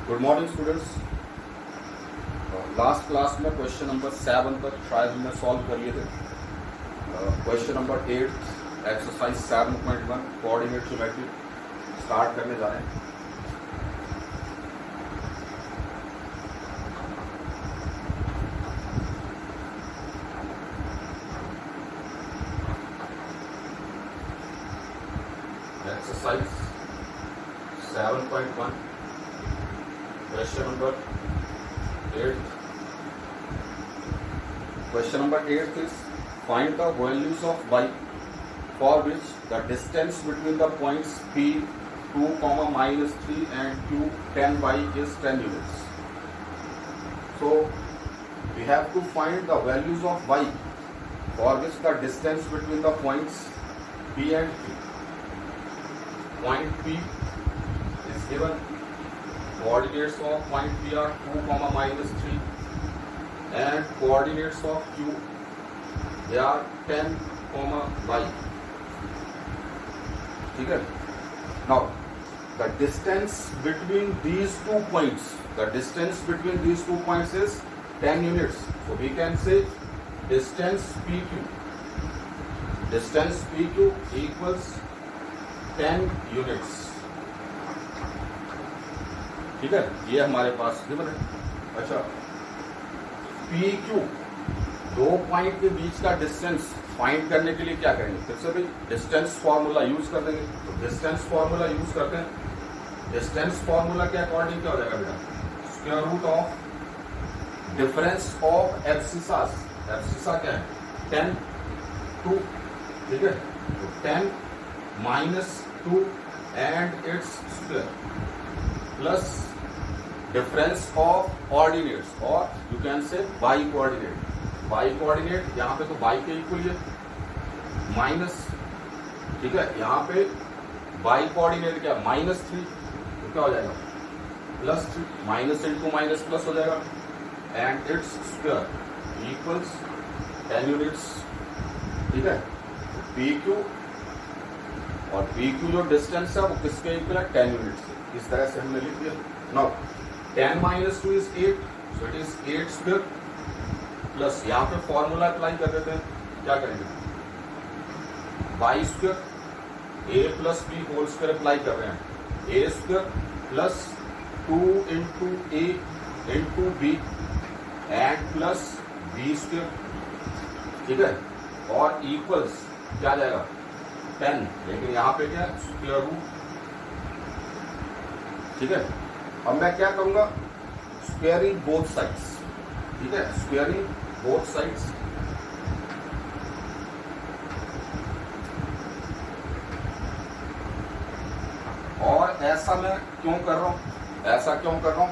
Good morning students. Last class में question number 7 तक शायद हमने सॉल्व कर लिए थे। Question number 8 exercise 7.1 coordinate geometry start करने जा रहे हैं। Exercise 7.1 question number 8. Question number 8 is find the values of y for which the distance between the points P 2, -3 and Q 10y is 10 units. So we have to find the values of y for which the distance between the points P and Q. Point P is given. Coordinates of point P are 2, -3 and coordinates of Q they are 10, y. ठीक है। Now the distance between these 2 points, is 10 units. So we can say distance PQ equals 10 units. ठीक है, ये हमारे पास given है। अच्छा, PQ दो point के बीच का डिस्टेंस फाइंड करने के लिए क्या करेंगे? फिर से भाई डिस्टेंस फॉर्मूला यूज कर देंगे। तो डिस्टेंस फॉर्मूला यूज करते हैं। डिस्टेंस फॉर्मूला के अकॉर्डिंग क्या हो जाएगा बेटा? Square root of difference of abscissas. Abscissa क्या है? 10, 2। ठीक है, तो 10 - 2 and it's square plus difference of ordinates, और you can say by coordinate. यहाँ पे तो बाई के इक्वल है माइनस। ठीक है, यहाँ पे बाई कोऑर्डिनेट क्या? -3, तो क्या हो जाएगा? +3। माइनस इंटू माइनस प्लस हो जाएगा and its square equals 10 units. ठीक है, तो PQ और PQ जो डिस्टेंस है वो किसके इक्वल है? 10 यूनिट्स। इस तरह से हमने लिख दिया। Now 10 - 2 is 8, so it is 8 square plus यहाँ पे फॉर्मूला अप्लाई कर देते हैं। क्या करेंगे? y square a plus b whole square apply कर रहे हैं। a square plus 2 into a into b and plus b square. ठीक है, और इक्वल्स क्या जाएगा? 10, लेकिन यहाँ पे क्या? Square root. ठीक है, अब मैं क्या करूंगा? Squaring both sides. ठीक है, स्क्वेयरिंग बोथ साइड्स। और ऐसा मैं क्यों कर रहा हूं?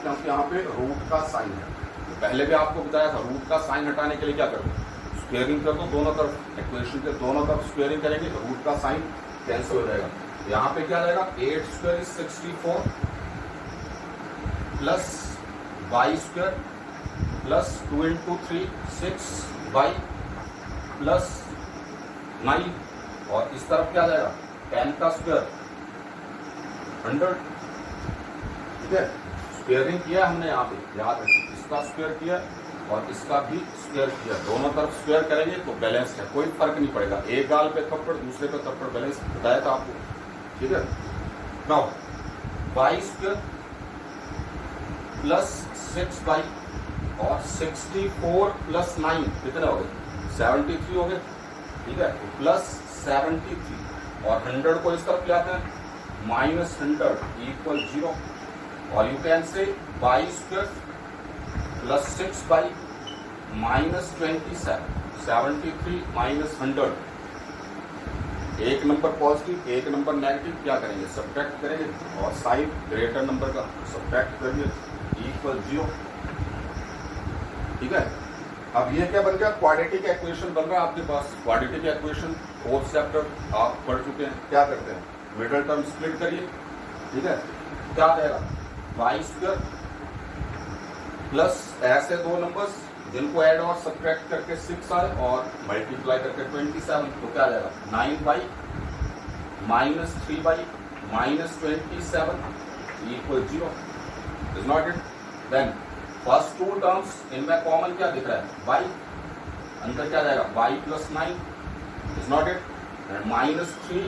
क्योंकि यहाँ पे रूट का साइन है। तो पहले भी आपको बताया था, रूट का साइन हटाने के लिए क्या करो? स्क्वेयरिंग कर दो दोनों तरफ। इक्वेशन के दोनों तरफ स्क्वेयरिंग करेंगे तो रूट का साइन कैंसिल हो जाएगा। यहाँ पे क्या जाएगा? 8 square is 64 plus y square plus 2 into 3 6y plus 9, और इस तरफ क्या जाएगा? 10 का स्क्वायर 100। ठीक है, स्क्वेयरिंग किया हमने यहाँ पे, याद रखिए। इसका स्क्वायर किया और इसका भी स्क्वायर किया, दोनों तरफ स्क्वायर करेंगे तो बैलेंस है, कोई फर्क नहीं पड़ेगा। एक गाल पे थप्पड़, दूसरे पे थप्पड़, बैलेंस बताया था आपको। ठीक है, now y square plus 6y और 64 प्लस 9 कितने हो गए? 73 हो गए। ठीक है, तो प्लस 73 और 100 को इस तरफ ले आते हैं, -100 इक्वल 0। और यू कैन से y स्क्वायर प्लस 6y -27, 73 -100। एक नंबर पॉजिटिव, एक नंबर नेगेटिव, क्या करेंगे? सब्ट्रैक्ट करेंगे और साइड ग्रेटर नंबर का सब्ट्रैक्ट करिए इक्वल 0। ठीक है, अब ये क्या बन गया? क्वाड्रेटिक इक्वेशन बन रहा है आपके पास। क्वाड्रेटिक इक्वेशन 4th चैप्टर आप पढ़ चुके हैं। क्या करते हैं? मिडिल टर्म स्प्लिट करिए। ठीक है, क्या जाएगा? y स्क्वायर प्लस ऐसे दो नंबर्स जिनको ऐड और सब्ट्रैक्ट करके 6 आए और मल्टीप्लाई करके 27, तो क्या जाएगा? 9y -3y -27 equal 0। Is not it. Then first two terms इनमें कॉमन क्या दिख रहा है, वाई, अंदर क्या जाएगा y plus 9 is not it, and minus 3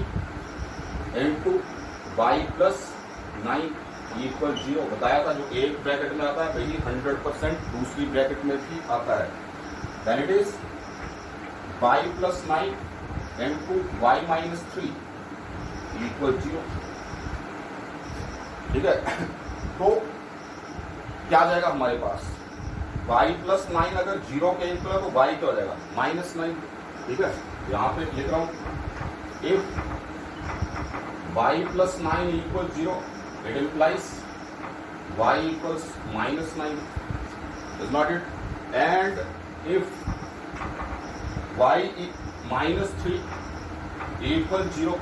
into y plus 9 equal 0। बताया था जो एक ब्रैकेट में आता है वही 100% दूसरी ब्रैकेट में भी आता है। Then it is y plus 9 into y minus 3 equal 0। ठीक है, तो क्या जाएगा हमारे पास, y प्लस 9 अगर 0 के इक्वल है तो y क्या हो जाएगा माइनस 9। ठीक है, यहां पे लिख रहा हूं if y plus 9 equal 0 it implies y equals minus 9 is not it, and if y minus 3 equal 0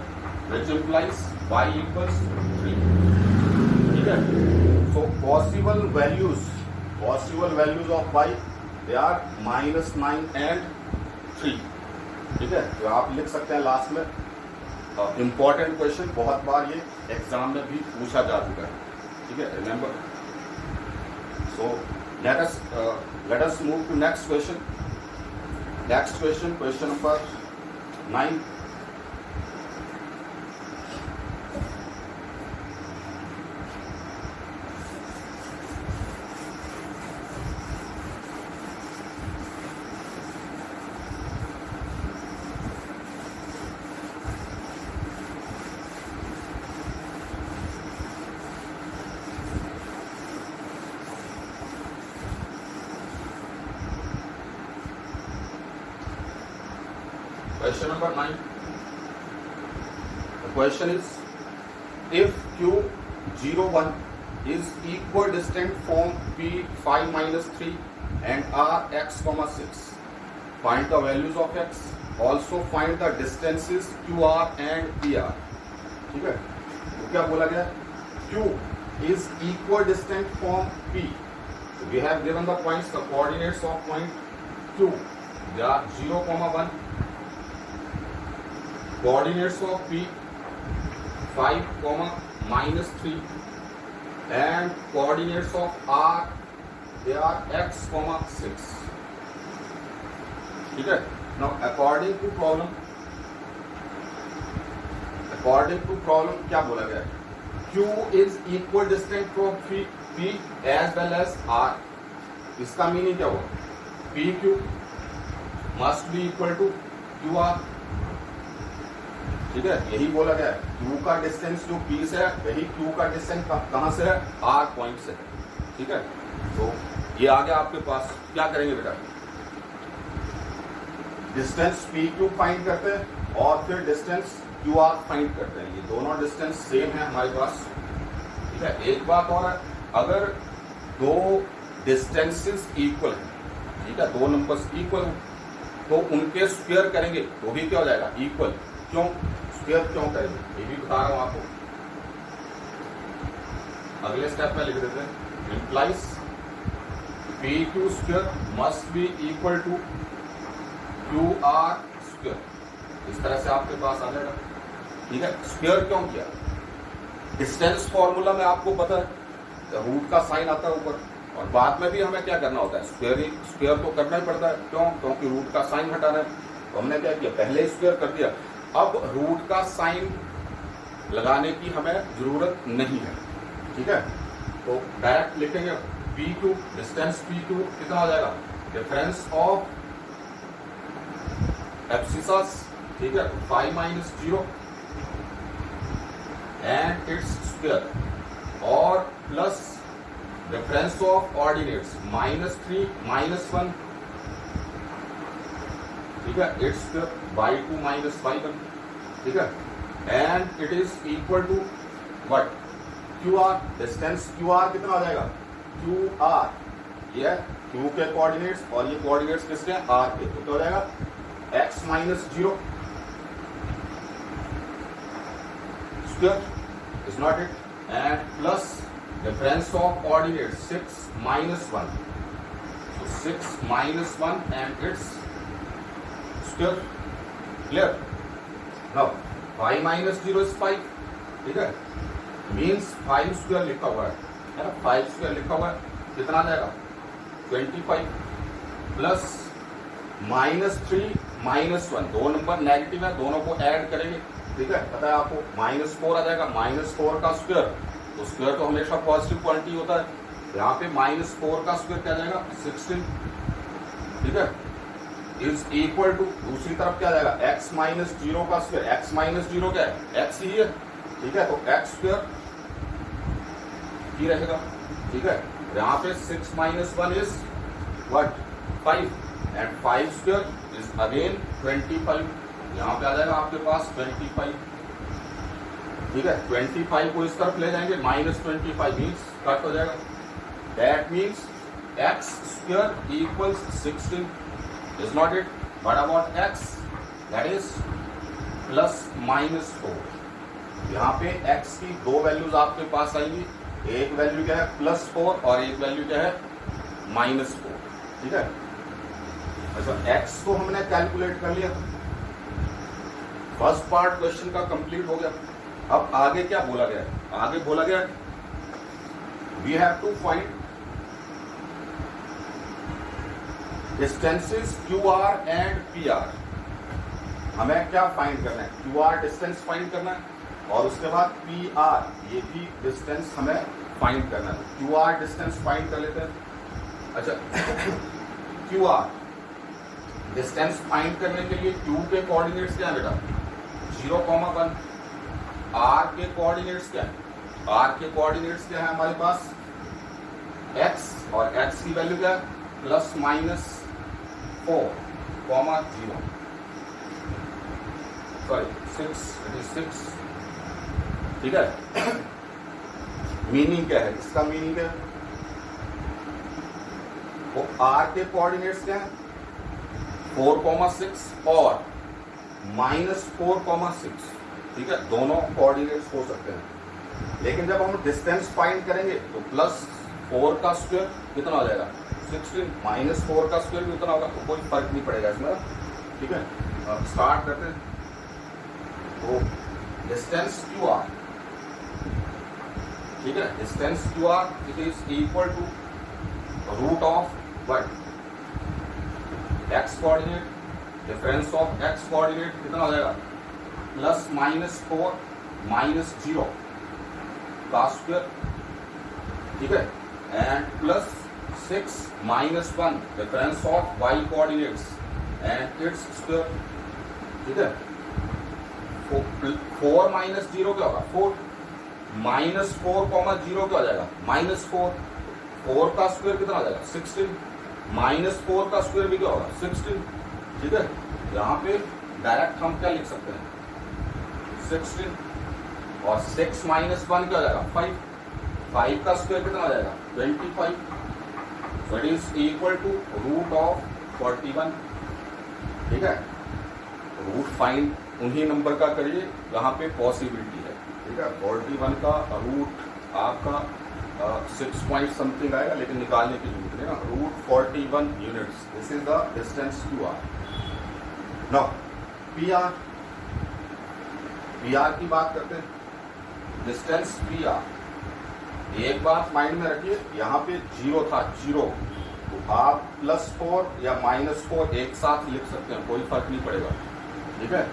which implies y equals 3। ठीक है, so possible values of y they are minus 9 and 3। ठीक है, तो आप लिख सकते हैं लास्ट में, इंपॉर्टेंट क्वेश्चन, बहुत बार ये एग्जाम में भी पूछा जा चुका है। ठीक है, remember. So let us move to next question. Next question, question number 9। Question number 9. The question is, if Q01 is equidistant from P5 minus 3 and R x, 6, find the values of x. Also find the distances QR and PR. ठीक है, तो क्या बोला गया, Q is equidistant from P. So we have given the points, the coordinates of point Q. They are 0, 1. Coordinates of P 5, minus 3, and coordinates of R they are x, 6। ठीक है, now according to problem क्या बोला गया है, Q is equidistant from P as well as R। इसका meaning क्या हुआ, PQ must be equal to QR। ठीक है, यही बोला गया है, Q का डिस्टेंस जो P से है वही Q का डिस्टेंस कहां से है, R पॉइंट से है। ठीक है, तो ये आ गया आपके पास। क्या करेंगे बेटा, डिस्टेंस PQ फाइंड करते हैं और फिर डिस्टेंस QR फाइंड करते हैं। ये दोनों डिस्टेंस सेम है हमारे पास। ठीक है, एक बात और है, अगर दो डिस्टेंसेस इक्वल है, ठीक है, दो नंबर्स इक्वल है, तो उनके स्क्वायर करेंगे तो भी क्या हो जाएगा, इक्वल। क्यों स्क्वायर क्यों करेंगे, ये भी बता रहा हूं आपको, अगले स्टेप में लिख देते हैं। Implies PQ square must be equal to QR square. इस तरह से आपके पास आ जाएगा। ठीक है, स्क्वायर क्यों किया, डिस्टेंस फॉर्मूला में आपको पता है रूट का साइन आता है ऊपर, और बाद में भी हमें क्या करना होता है, स्क्वायर तो करना ही पड़ता है। क्यों, क्योंकि रूट का साइन हटाना है। तो हमने क्या किया, पहले स्क्वायर कर दिया, अब रूट का साइन लगाने की हमें जरूरत नहीं है। ठीक है, तो डायरेक्ट लिखेंगे P2, डिस्टेंस P2 कितना हो जाएगा, डिफरेंस ऑफ एब्सिसस। ठीक है, 5 minus 0 एंड इट्स स्क्वायर, और प्लस डिफरेंस ऑफ ऑर्डिनेट्स -3 -1। ठीक है, इट्स स्क्वायर बाई 2 minus 5। ठीक है, and it is equal to what, QR। Distance QR कितना हो जाएगा, QR, ये Q के कोऑर्डिनेट्स और ये कोऑर्डिनेट्स किसके हैं, R के, तो क्या हो जाएगा x minus 0 square is not it, and plus difference of coordinates 6 minus 1, so 6 minus 1 and its square। clear, now 5 minus 0 is 5। ठीक है, मीन्स 5 स्क्वायर लिखा हुआ है, है ना, 5 स्क्वायर लिखा हुआ है, कितना आ जाएगा 25 प्लस -3 -1, दो नंबर नेगेटिव है, दोनों को ऐड करेंगे, ठीक है, पता है आपको, -4 आ जाएगा, -4 का स्क्वायर, तो स्क्वायर तो हमेशा पॉजिटिव क्वांटिटी होता है, यहाँ पे -4 का स्क्वायर क्या जाएगा 16, ठीक है, इज इक्वल टू, दूसरी तरफ क्या जाएगा x -0 का स्क्वायर, x -0 क्या है x ही है, ठीक है, तो x स्क्वायर ही रहेगा, ठीक है, यहाँ पे 6 - 1 is what 5 and 5 square is again 25, यहाँ पे आ जाएगा आपके पास 25, ठीक है, 25 को इस तरफ ले जाएंगे, -25 मीन्स कट हो जाएगा, that means x square equals 16, is not it? What about x? That is plus -4. यहाँ पे x की दो वैल्यूज आपके पास आएंगी, एक वैल्यू क्या है +4 और एक वैल्यू क्या है -4, ठीक है। अच्छा, x को हमने कैलकुलेट कर लिया, फर्स्ट पार्ट क्वेश्चन का कंप्लीट हो गया। अब आगे क्या बोला गया है, आगे बोला गया we have to find distances QR and PR। हमें क्या फाइंड करना है, QR डिस्टेंस फाइंड करना है और उसके बाद PR ये भी डिस्टेंस हमें फाइंड करना है। QR डिस्टेंस फाइंड कर लेते हैं। अच्छा QR डिस्टेंस फाइंड करने के लिए Q के कोऑर्डिनेट्स क्या है बेटा 0,1, R के कोऑर्डिनेट्स क्या है, R के कोऑर्डिनेट्स क्या है हमारे पास x, और x की वैल्यू क्या है ±4, 0, सॉरी 6, ठीक है। मीनिंग क्या है इसका, मीनिंग है वो R के कोऑर्डिनेट्स क्या है 4,6 और -4,6, ठीक है, दोनों कोऑर्डिनेट्स हो सकते हैं, लेकिन जब हम डिस्टेंस फाइंड करेंगे तो +4 का स्क्वायर कितना हो जाएगा 16, -4 का स्क्वायर भी उतना होगा, तो कोई फर्क नहीं पड़ेगा इसमें, ठीक है। अब स्टार्ट करते हैं। तो डिस्टेंस QR, ठीक है, distance QR it is equal to root of what x coordinate, difference of x coordinate कितना हो जाएगा +-4 -0 का स्क्वायर, ठीक है, and +6 - 1 difference of y coordinates and it's square, ठीक है। 4 -0 क्या होगा 4, -4, 0 क्या हो जाएगा -4, 4 का स्क्वायर कितना हो जाएगा 16, -4 का स्क्वायर भी क्या होगा 16, ठीक है। यहाँ पे डायरेक्ट हम क्या लिख सकते हैं 16 और 6 - 1 क्या हो जाएगा 5, 5 का स्क्वायर कितना हो जाएगा 25, so it is equal to root of 41, ठीक है। रूट फाइंड उन्हीं नंबर का करिए जहाँ पे पॉसिबिलिटी है, ठीक है। 41 का रूट आपका 6 पॉइंट समथिंग आएगा, लेकिन निकालने की जरूरत नहीं ना, root 41 units, this is the distance QR। Now PR की बात करते हैं। डिस्टेंस PR, एक बात माइंड में रखिए, यहाँ पे 0 था 0, तो आप +4 या -4 एक साथ लिख सकते हैं, कोई फर्क नहीं पड़ेगा, ठीक है।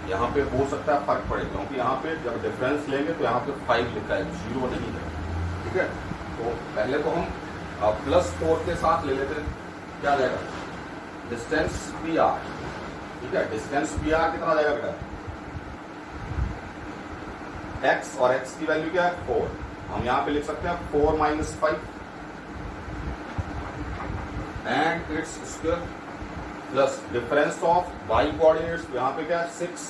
यहाँ पे हो सकता है फर्क पड़े, क्योंकि यहाँ पे जब डिफरेंस लेंगे तो यहाँ पे 5 लिखा है, 0 नहीं है, ठीक है। तो पहले तो हम +4 के साथ ले लेते हैं, क्या जाएगा डिस्टेंस PR, ठीक है। डिस्टेंस PR कितना जाएगा बेटा x, और x की वैल्यू क्या है 4, हम यहाँ पे लिख सकते हैं 4 - 5 and it's square plus difference of y coordinates, यहाँ पे क्या है 6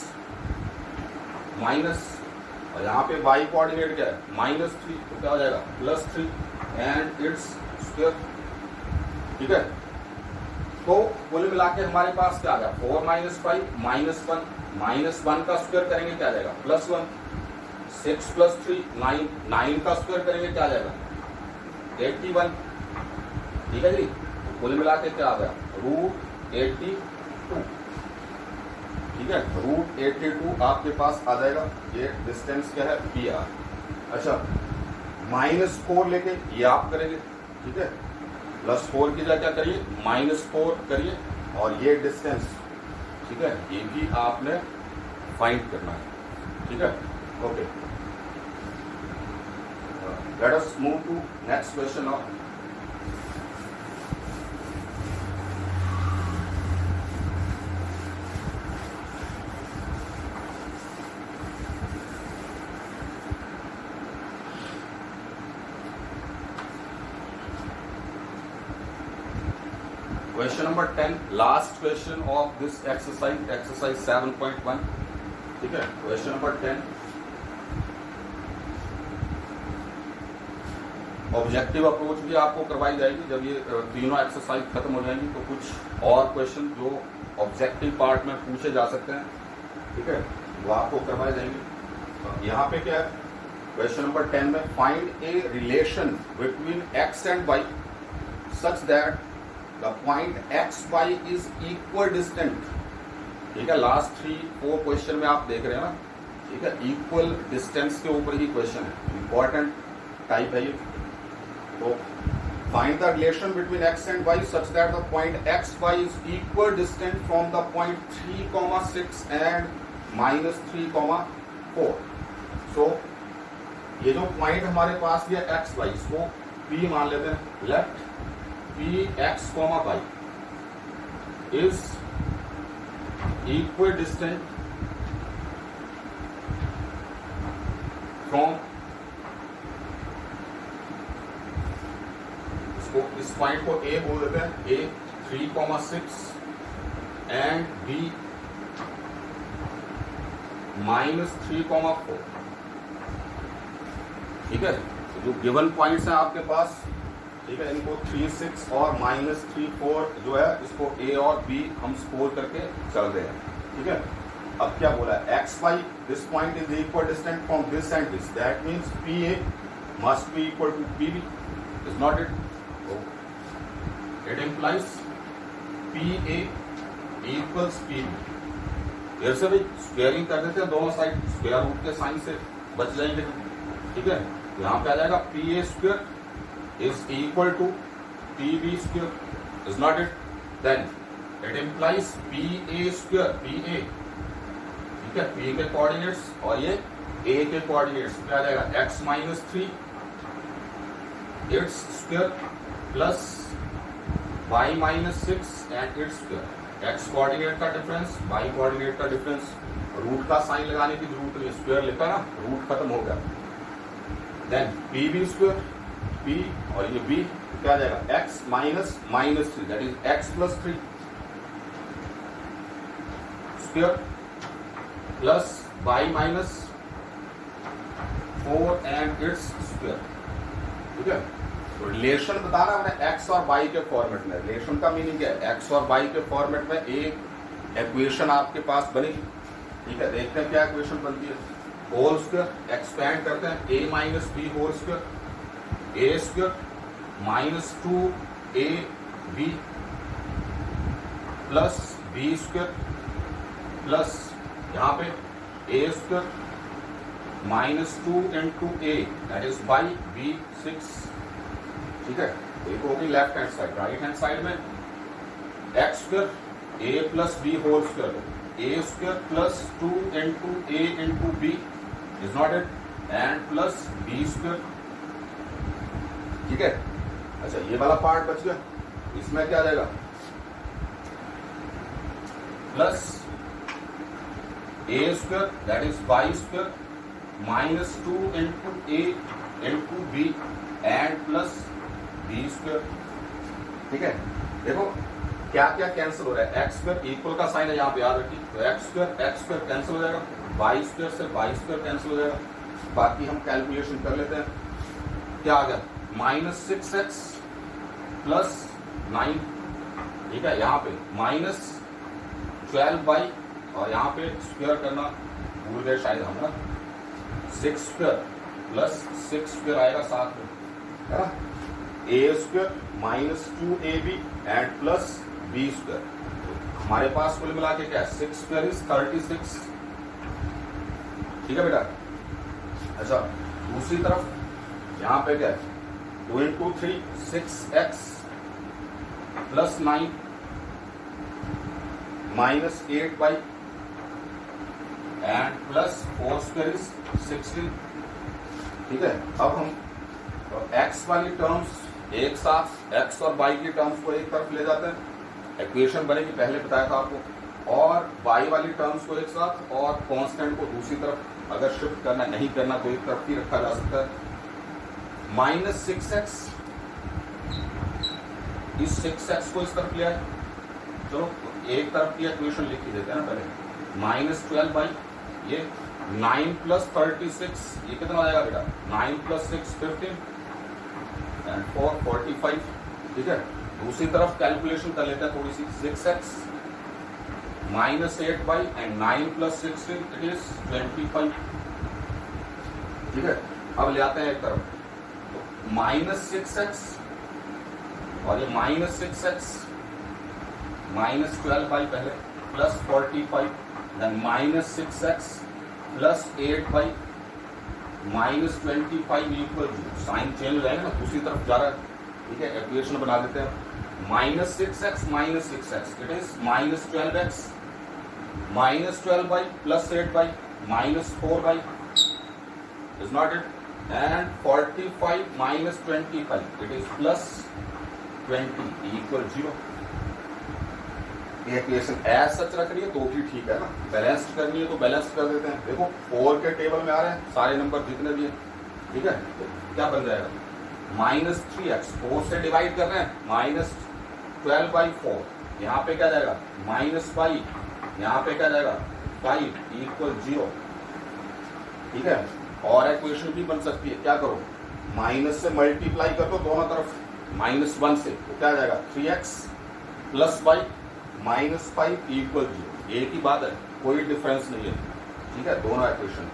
माइनस, और यहाँ पे y कोऑर्डिनेट क्या है -3, तो क्या हो जाएगा +3 एंड इट्स स्क्वायर, ठीक है। तो कुल मिला के हमारे पास क्या आ गया 4 - 5 -1 का स्क्वायर करेंगे क्या आ जाएगा +1, 6 + 3 9, 9 का स्क्वायर करेंगे क्या आ जाएगा 81, ठीक है जी। तो कुल मिला के क्या आ गया रूट 82, ठीक है, रूट 82 आपके पास आ जाएगा। ये डिस्टेंस क्या है PR। अच्छा, -4 लेके ये आप करेंगे, ठीक है, +4 की जगह क्या करिए, -4 करिए, और ये डिस्टेंस, ठीक है, ये भी आपने फाइंड करना है, ठीक है, okay. Let us move to next question now. Question number 10, last question of this exercise, exercise 7.1, ठीक है। Question number 10, ऑब्जेक्टिव अप्रोच भी आपको करवाई जाएगी जब ये तीनों एक्सरसाइज खत्म हो जाएंगी, तो कुछ और क्वेश्चन जो ऑब्जेक्टिव पार्ट में पूछे जा सकते हैं, ठीक है, वो आपको करवाए जाएंगे। यहाँ पे क्या है, क्वेश्चन नंबर 10 में find a relation between x and y such that the point XY is equal distant, ठीक है। लास्ट 3-4 क्वेश्चन में आप देख रहे हैं ना, ठीक है, इक्वल डिस्टेंस के ऊपर ही क्वेश्चन है, इंपॉर्टेंट टाइप है ये। तो find the relation between x and y such that the point XY is equal distant from the point 3,6 and -3,4। सो ये जो पॉइंट हमारे पास ये XY, इसको P मान लेते हैं, left Px, y is equidistant from, इसको इस पॉइंट को A बोल देते हैं, A 3,6 एंड B -3,4, ठीक है। तो जो गिवन पॉइंट्स हैं आपके पास, ठीक है, इनको 3,6 और -3,4 जो है, इसको A और B हम स्कोर करके चल रहे हैं, ठीक है। अब क्या बोला है, XY this point is equal distant from this and this, that means PA must be equal to PB, is not it? It implies PA equals PB। फिर से भाई स्क्वेयरिंग कर देते हैं दोनों साइड, स्क्वेयर रूट के साइन से बच जाएंगे, ठीक है। यहाँ पे आ जाएगा PA square is equal to PB square, is not it? Then it implies PA square, PA, ठीक है, P के कोऑर्डिनेट्स और ये A के कोऑर्डिनेट्स क्या आ जाएगा, x -3 its square plus y -6 and its square. x coordinate का डिफरेंस, y कोऑर्डिनेट का डिफरेंस, रूट का साइन लगाने की जरूरत नहीं, स्क्वायर लिखा ना, रूट खत्म हो गया। देन PB स्क्वायर, P और ये B क्या आ जाएगा, x -3 that is x + 3 square plus y -4 and it's square, ठीक है। तो रिलेशन बताना मैंने x और y के फॉर्मेट में। रिलेशन का मीनिंग क्या है, x और y के फॉर्मेट में एक इक्वेशन आपके पास बनेगी, ठीक है। देखते हैं क्या इक्वेशन बनती है। होल स्क्वायर एक्सपेंड करते हैं, a - b whole square, A square -2AB plus B square plus यहाँ पे A square -2 × A that is by B6, ठीक है। एक होगी left hand side, right hand side में x square A + B whole square, A square plus 2 × A × B is not it, and plus B square, ठीक है। अच्छा, ये वाला पार्ट बच गया, इसमें क्या आ जाएगा, plus A square that is y square -2 × A × B and plus B square, ठीक है। देखो क्या क्या कैंसिल हो रहा है, x स्क्वायर इक्वल का साइन है यहाँ पे, याद रखिए, तो x स्क्वायर कैंसिल हो जाएगा, y स्क्वायर से y स्क्वायर कैंसिल हो जाएगा। बाकी हम कैलकुलेशन कर लेते हैं, क्या आ गया, -6x + 9, ठीक है। यहाँ पे -12y और यहाँ पे स्क्वायर करना भूल गए शायद हम ना, 6 स्क्वायर प्लस 6 स्क्वायर आएगा साथ में, है ना। A square -2AB and plus B square, हमारे पास कुल मिला के क्या है, 6 स्क्वायर इज 36, ठीक है बेटा। अच्छा, दूसरी तरफ यहाँ पे क्या है 2 into 3 6x plus 9 minus 8y and plus 4 square is 16। ठीक है, अब हम x वाली टर्म्स एक साथ x और y की टर्म्स को एक तरफ ले जाते हैं, इक्वेशन बनेगी, पहले बताया था आपको, और y वाली टर्म्स को एक साथ और कांस्टेंट को दूसरी तरफ अगर शिफ्ट करना नहीं करना तो एक तरफ ही रखा जा सकता है। माइनस 6x इस 6x को इस तरफ ले आए, चलो एक तरफ की इक्वेशन लिख ही देते हैं ना पहले। माइनस 12 ये 9 प्लस 36 ये कितना आ जाएगा बेटा 9 प्लस 6 15 एंड 4 45। ठीक है, दूसरी तरफ कैलकुलेशन कर लेते हैं थोड़ी सी। 6x minus 8y and 9 plus 16 it is 25। ठीक है, अब ले आते हैं एक तरफ तो माइनस 6x और ये माइनस 6x माइनस 12y पहले plus 45 then minus 6x plus 8y minus 25 equal to sign change हो जाएगा ना, दूसरी तरफ जा रहा है। ठीक है, इक्वेशन बना देते हैं। Minus 6x it is minus 12x minus 12y plus 8y minus 4y is not it and 45 minus 25 it is plus 20 equal 0। ये इक्वेशन एज सच रख रही है तो भी ठीक है ना, बैलेंस्ड करनी है तो बैलेंस्ड कर देते हैं। देखो 4 के टेबल में आ रहे हैं सारे नंबर जितने भी हैं। ठीक है, तो क्या बन जाएगा माइनस 3x 4 से डिवाइड कर रहे हैं माइनस 12/4 यहाँ पे क्या जाएगा माइनस 5 यहाँ पे क्या जाएगा 5 इक्वल 0। ठीक है, और इक्वेशन भी बन सकती है, क्या करो माइनस से मल्टीप्लाई कर दो दोनों तरफ -1 से, तो क्या जाएगा 3x plus y minus 5 equal 0। एक ही बात है, कोई डिफरेंस नहीं है। ठीक है, दोनों इक्वेशन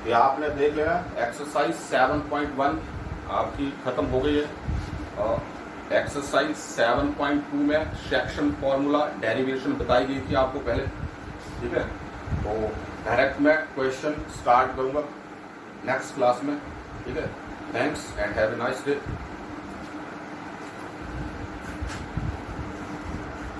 ये आपने देख लेना। एक्सरसाइज 7.1 आपकी खत्म हो गई है और एक्सरसाइज 7.2 में सेक्शन फॉर्मूला डेरिवेशन बताई गई थी आपको पहले। ठीक है, तो डायरेक्ट मैं क्वेश्चन स्टार्ट करूंगा नेक्स्ट क्लास में। ठीक है, thanks and have a nice day.